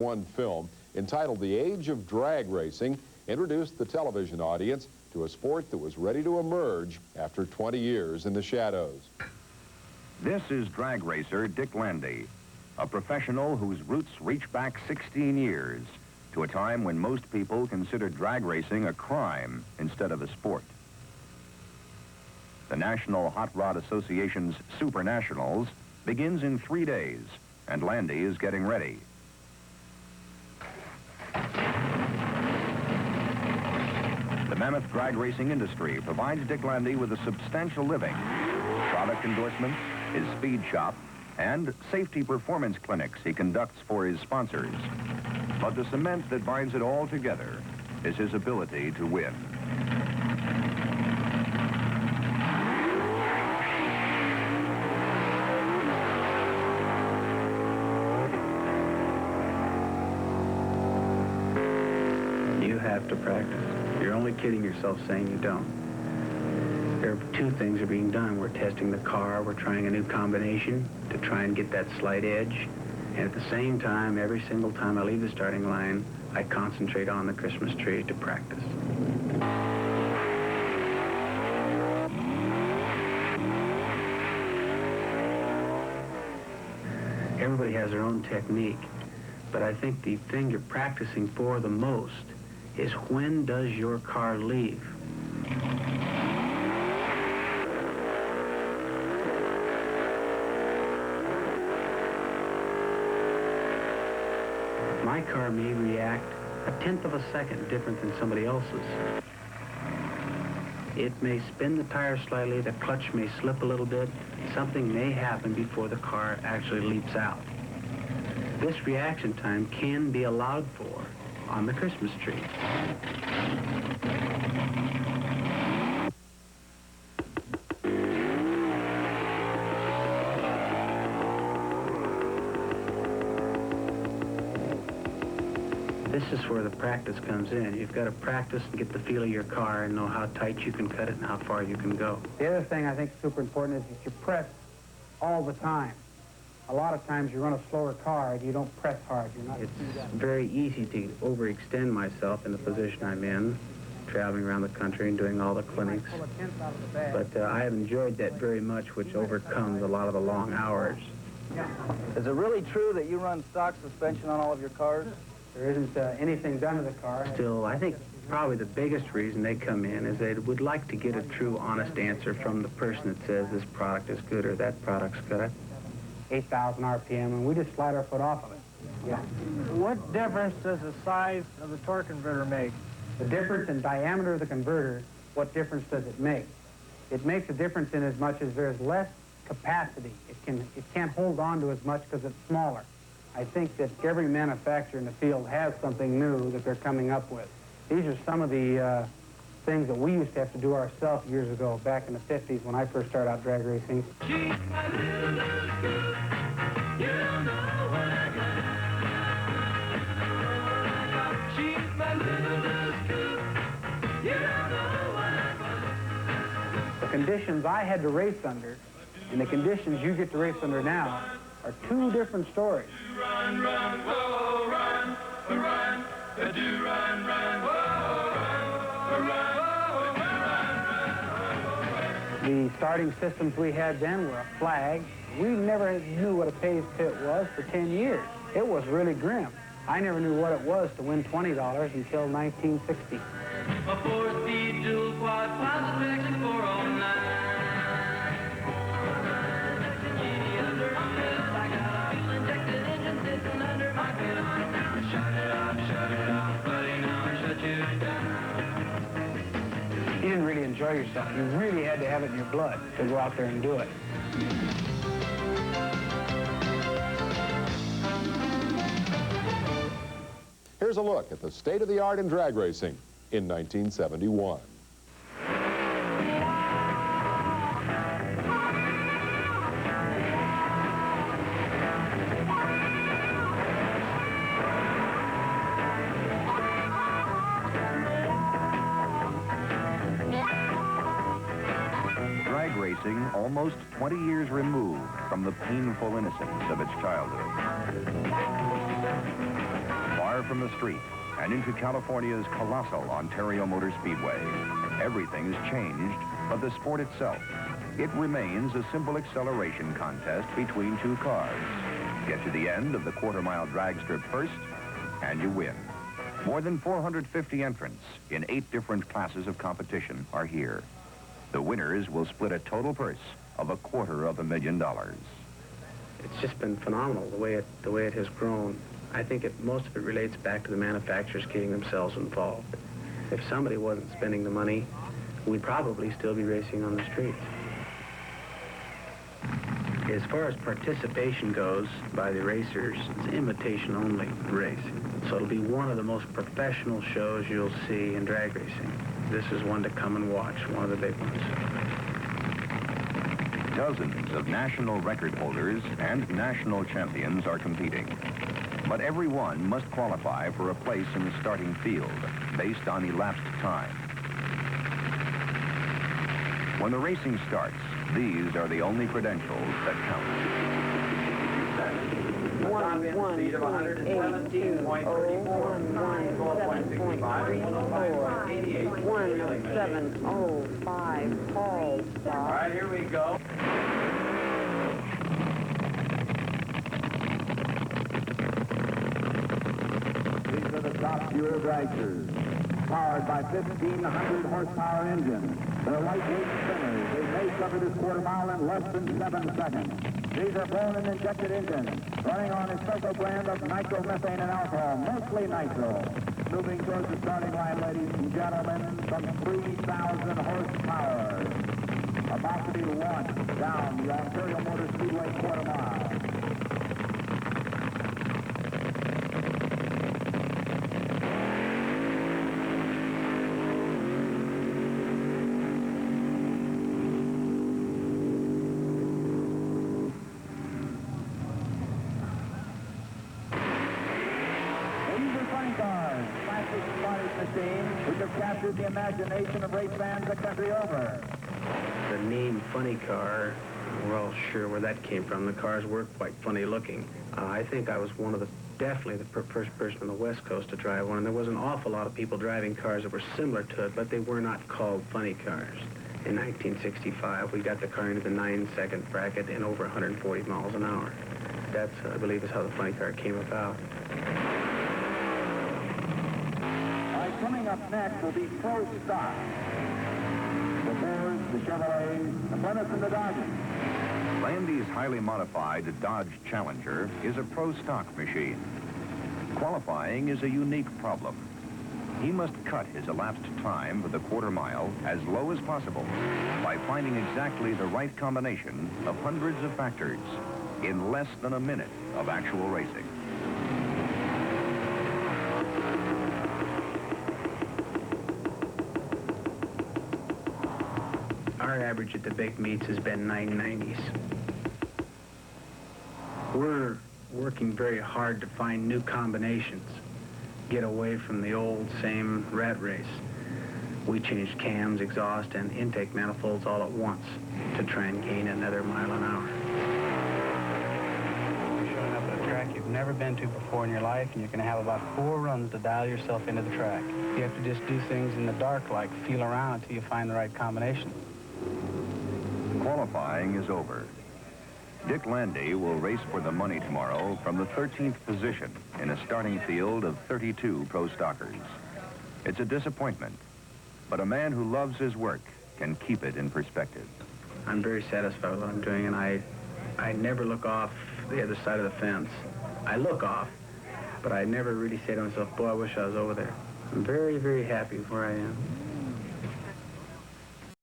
One film entitled The Age of Drag Racing introduced the television audience to a sport that was ready to emerge after 20 years in the shadows. This is drag racer Dick Landy, a professional whose roots reach back 16 years to a time when most people considered drag racing a crime instead of a sport. The National Hot Rod Association's Super Nationals begins in 3 days, and Landy is getting ready. The mammoth drag racing industry provides Dick Landy with a substantial living, product endorsements, his speed shop, and safety performance clinics he conducts for his sponsors. But the cement that binds it all together is his ability to win. You have to practice. You're only kidding yourself saying you don't. There are two things are being done. We're testing the car. We're trying a new combination to try and get that slight edge. And at the same time, every single time I leave the starting line, I concentrate on the Christmas tree to practice. Everybody has their own technique, but I think the thing you're practicing for the most is when does your car leave? My car may react 1/10 of a second different than somebody else's. It may spin the tire slightly, the clutch may slip a little bit, something may happen before the car actually leaps out. This reaction time can be allowed for on the Christmas tree. This is where the practice comes in. You've got to practice and get the feel of your car and know how tight you can cut it and how far you can go. The other thing I think is super important is that you press all the time. A lot of times you run a slower car and you don't press hard. It's very easy to overextend myself in the position I'm in, traveling around the country and doing all the clinics. But I have enjoyed that very much, which overcomes a lot of the long hours. Is it really true that you run stock suspension on all of your cars? There isn't anything done to the car. Still, I think probably the biggest reason they come in is they would like to get a true, honest answer from the person that says this product is good or that product's good. 8,000 RPM, and we just slide our foot off of it. Yeah. What difference does the size of the torque converter make? The difference in diameter of the converter, what difference does it make? It makes a difference in as much as there's less capacity. It can't hold on to as much because it's smaller. I think that every manufacturer in the field has something new that they're coming up with. These are some of the things that we used to have to do ourselves years ago, back in the 50s when I first started out drag racing. The conditions I had to race under and the conditions you get to race under now are two different stories. Run, run, whoa, run, run, do run, run, whoa, run, run. The starting systems we had then were a flag. We never knew what a paved pit was for 10 years. It was really grim. I never knew what it was to win $20 until 1960. A four-speed dual quad positive action 409. You didn't really enjoy yourself. You really had to have it in your blood to go out there and do it. Here's a look at the state of the art in drag racing in 1971. Drag racing almost 20 years removed from the painful innocence of its childhood. Far from the street and into California's colossal Ontario Motor Speedway, everything has changed, but the sport itself, it remains a simple acceleration contest between two cars. Get to the end of the quarter-mile drag strip first, and you win. More than 450 entrants in 8 different classes of competition are here. The winners will split a total purse of $250,000. It's just been phenomenal, the way it has grown. I think most of it relates back to the manufacturers getting themselves involved. If somebody wasn't spending the money, we'd probably still be racing on the streets. As far as participation goes by the racers, it's invitation-only racing. So it'll be one of the most professional shows you'll see in drag racing. This is one to come and watch, one of the big ones. Dozens of national record holders and national champions are competing. But everyone must qualify for a place in the starting field based on elapsed time. When the racing starts, these are the only credentials that count. 117.05 Paul. All right, here we go. These are the top tier dragsters, powered by 1,500 horsepower engines. They're lightweight spinners. They may cover this quarter mile in less than 7 seconds. These are blown and injected engines, running on a special blend of nitromethane and alcohol, mostly nitro. Moving towards the starting line, ladies and gentlemen, from 3,000 horsepower. About to be launched down the Ontario Motor Speedway quarter mile. Machines which have captured the imagination of race fans the country over. The name Funny Car, we're all sure where that came from. The cars were quite funny looking. I think I was definitely the first person on the West Coast to drive one, and there was an awful lot of people driving cars that were similar to it, but they were not called funny cars. In 1965, we got the car into the 9-second bracket in over 140 miles an hour. That's, I believe, is how the funny car came about. Coming up next will be Pro Stock. The Fords, the Chevrolets, the Plymouth, and the Dodges. Landy's highly modified Dodge Challenger is a Pro Stock machine. Qualifying is a unique problem. He must cut his elapsed time for the quarter mile as low as possible by finding exactly the right combination of hundreds of factors in less than a minute of actual racing. Our average at the big meets has been 990s. We're working very hard to find new combinations, get away from the old same rat race. We changed cams, exhaust, and intake manifolds all at once to try and gain another mile an hour. You're showing up at a track you've never been to before in your life, and you're going to have about 4 runs to dial yourself into the track. You have to just do things in the dark, like feel around until you find the right combination. Qualifying is over. Dick Landy will race for the money tomorrow from the 13th position in a starting field of 32 pro stockers. It's a disappointment, but a man who loves his work can keep it in perspective. I'm very satisfied with what I'm doing, and I never look off the other side of the fence. I look off, but I never really say to myself, boy, I wish I was over there. I'm very, very happy with where I am.